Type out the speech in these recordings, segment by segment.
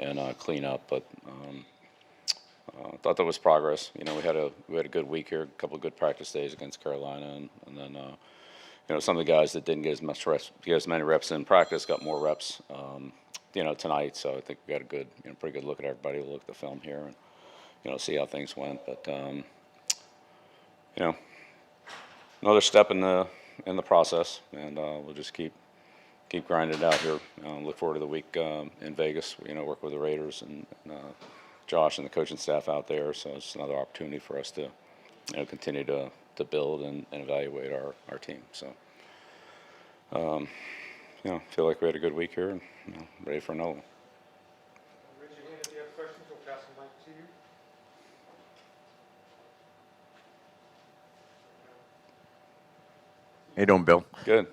and clean up. But thought that was progress. You know, we had a good week here, a couple of good practice days against Carolina, and then you know, some of the guys that didn't get as many reps in practice got more reps. You know, tonight. So I think we got a good, you know, pretty good look at everybody. We'll look at the film here and, you know, see how things went. But you know, another step in the process, and we'll just keep grinding it out here. Look forward to the week in Vegas. You know, work with the Raiders and Josh and the coaching staff out there. So it's another opportunity for us to, you know, continue to build and evaluate our team. So you know, feel like we had a good week here, and you know, ready for another one. Raise your hand if you have questions. We'll pass the mic to you. How you doing, Bill? Good.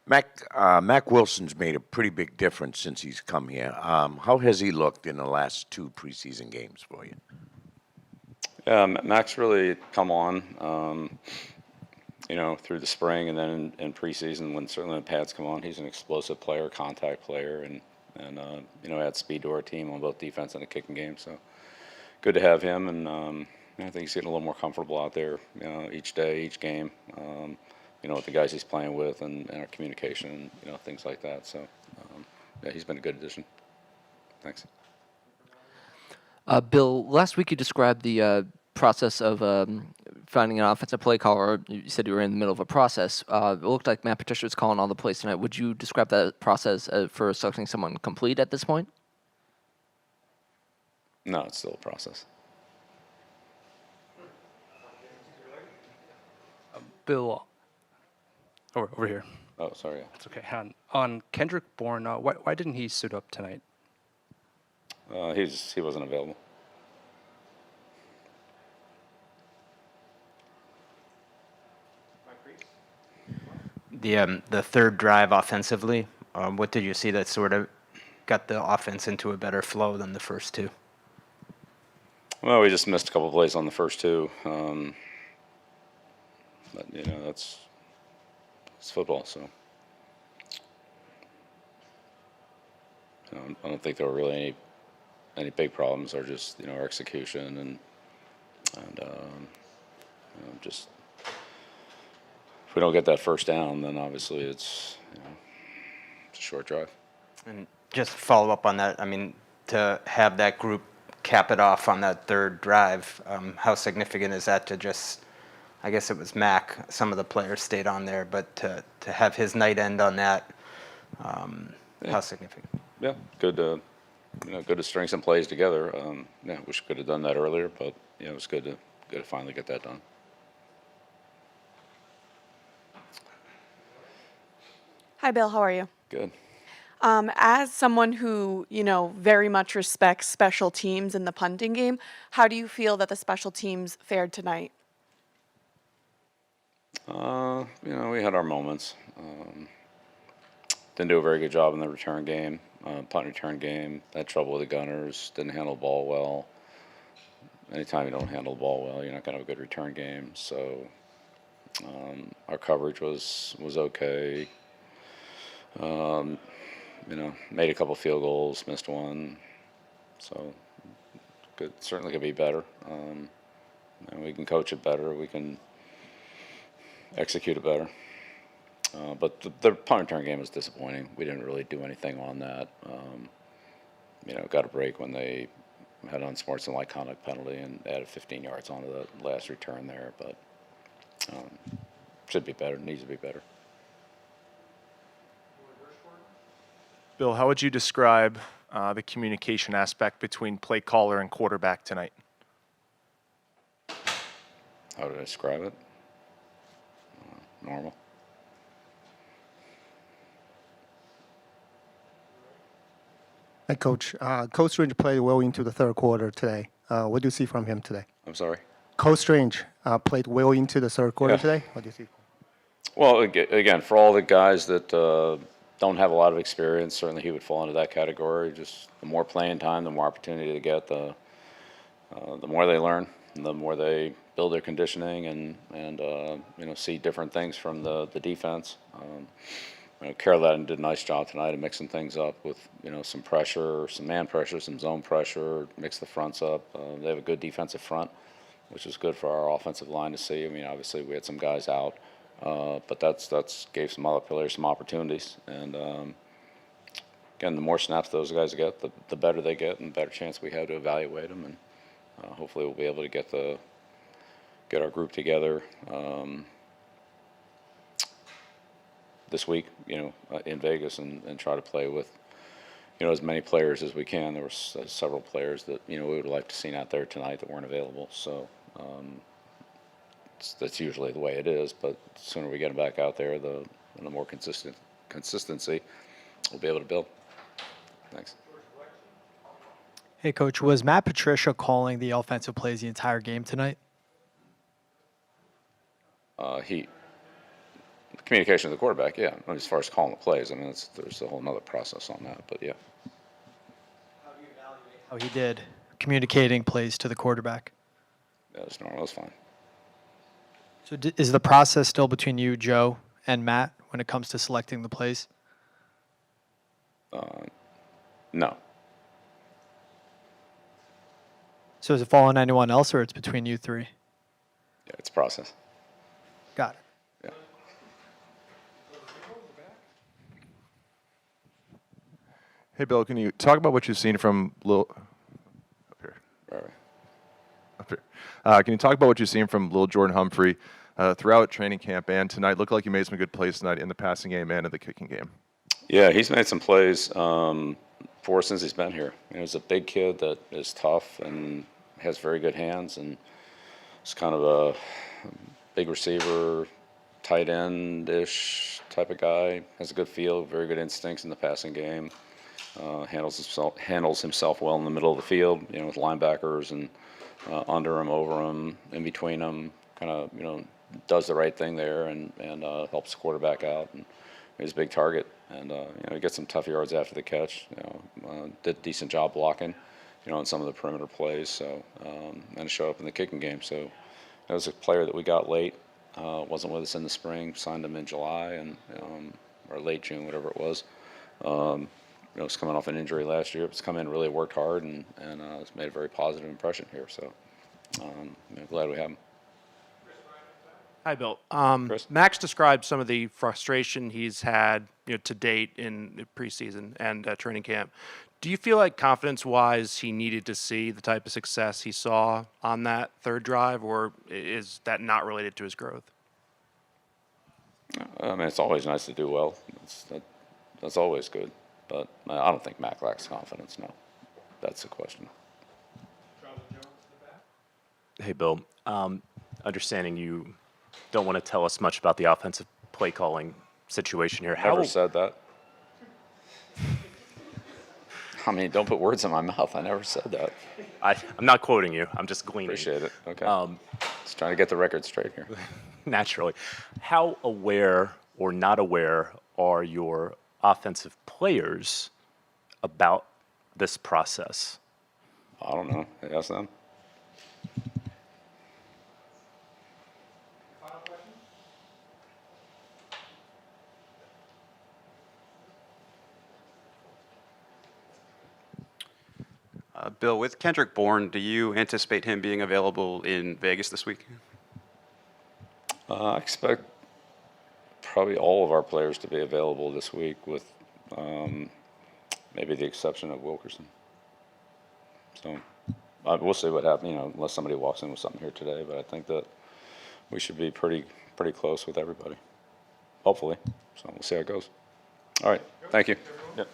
Mac Wilson's made a pretty big difference since he's come here. How has he looked in the last 2 preseason games for you? Mac's really come on, you know, through the spring and then in preseason when certainly the pads come on. He's an explosive player, contact player, and you know, adds speed to our team on both defense and the kicking game. So good to have him, and I think he's getting a little more comfortable out there, you know, each day, each game. You know, with the guys he's playing with and our communication, you know, things like that. So yeah, he's been a good addition. Thanks. Bill, last week you described the process of finding an offensive play caller. You said you were in the middle of a process. It looked like Matt Patricia was calling all the plays tonight. Would you describe that process for selecting someone complete at this point? No, it's still a process. Bill, over here. Oh, sorry. It's okay. On Kendrick Bourne, why didn't he suit up tonight? He wasn't available. The third drive offensively, what did you see that sort of got the offense into a better flow than the first 2? Well, we just missed a couple of plays on the first 2. But you know, it's football, so you know, I don't think there were really any big problems. Or just, you know, our execution and you know, just if we don't get that first down, then obviously it's, you know, it's a short drive. And just follow up on that, I mean, to have that group cap it off on that third drive, how significant is that to just, I guess it was Mac, some of the players stayed on there, but to have his night end on that, how significant? Yeah, good to, you know, good to string some plays together. Yeah, wish we could have done that earlier, but you know, it was good to finally get that done. Hi, Bill. How are you? Good. As someone who, you know, very much respects special teams in the punting game, how do you feel that the special teams fared tonight? You know, we had our moments. Didn't do a very good job in the return game, punt return game. Had trouble with the gunners. Didn't handle the ball well. Anytime you don't handle the ball well, you're not going to have a good return game. So our coverage was okay. You know, made a couple field goals, missed one. So certainly could be better. And we can coach it better. We can execute it better. But the punt return game was disappointing. We didn't really do anything on that. You know, got a break when they had unsportsmanlike conduct penalty and added 15 yards onto the last return there. But should be better. Needs to be better. Bill, how would you describe the communication aspect between play caller and quarterback tonight? How would I describe it? Normal. Hi, Coach. Coach Strange played well into the third quarter today. What do you see from him today? I'm sorry? Coach Strange played well into the third quarter today. What do you see? Well, again, for all the guys that don't have a lot of experience, certainly he would fall into that category. Just the more playing time, the more opportunity they get, the more they learn, and the more they build their conditioning and you know, see different things from the defense. Carolina did a nice job tonight of mixing things up with, some pressure, some man pressure, some zone pressure, mix the fronts up. They have a good defensive front, which is good for our offensive line to see. I mean, obviously we had some guys out, but that's gave some other players some opportunities. And again, the more snaps those guys get, the better they get, and the better chance we have to evaluate them. And hopefully we'll be able to get our group together this week, in Vegas, and try to play with, as many players as we can. There were several players that, we would have liked to seen out there tonight that weren't available. So that's usually the way it is. But the sooner we get them back out there, the more consistency we'll be able to build. Thanks. Hey, Coach, was Matt Patricia calling the offensive plays the entire game tonight? Communication with the quarterback, yeah. As far as calling the plays, I mean, there's a whole nother process on that, but yeah. How do you evaluate how he did communicating plays to the quarterback? That was normal. It was fine. So is the process still between you, Joe, and Matt when it comes to selecting the plays? No. So is it fall on anyone else, or it's between you three? Yeah, it's a process. Got it. Yeah. Hey, Bill, can you talk about what you've seen from Lil? Up here. Right. Up here. Can you talk about what you've seen from Lil Jordan Humphrey throughout training camp and tonight? Looked like you made some good plays tonight in the passing game and in the kicking game. Yeah, he's made some plays for us since he's been here. He's a big kid that is tough and has very good hands, and is kind of a big receiver, tight end-ish type of guy. Has a good feel, very good instincts in the passing game. Handles himself well in the middle of the field, with linebackers and under him, over him, in between them. Kind of, does the right thing there and helps the quarterback out. And he's a big target, and he gets some tough yards after the catch. Did a decent job blocking, on some of the perimeter plays. So and showed up in the kicking game. So that was a player that we got late. Wasn't with us in the spring. Signed him in July and or late June, whatever it was. Was coming off an injury last year. It's come in, really worked hard, and it's made a very positive impression here. So glad we have him. Hi, Bill. Chris? Max described some of the frustration he's had, to date in preseason and training camp. Do you feel like confidence-wise he needed to see the type of success he saw on that third drive, or is that not related to his growth? I mean, it's always nice to do well. That's always good. But I don't think Mac lacks confidence, no. That's the question. Hey, Bill. Understanding you don't want to tell us much about the offensive play calling situation here. Never said that. I mean, don't put words in my mouth. I never said that. I'm not quoting you. I'm just gleaning. Appreciate it. Okay. Just trying to get the record straight here. Naturally. How aware or not aware are your offensive players about this process? I don't know. Ask them. Bill, with Kendrick Bourne, do you anticipate him being available in Vegas this week? I expect probably all of our players to be available this week, with maybe the exception of Wilkerson. So we'll see what happens, unless somebody walks in with something here today. But I think that we should be pretty close with everybody, hopefully. So we'll see how it goes. All right. Thank you. Yep.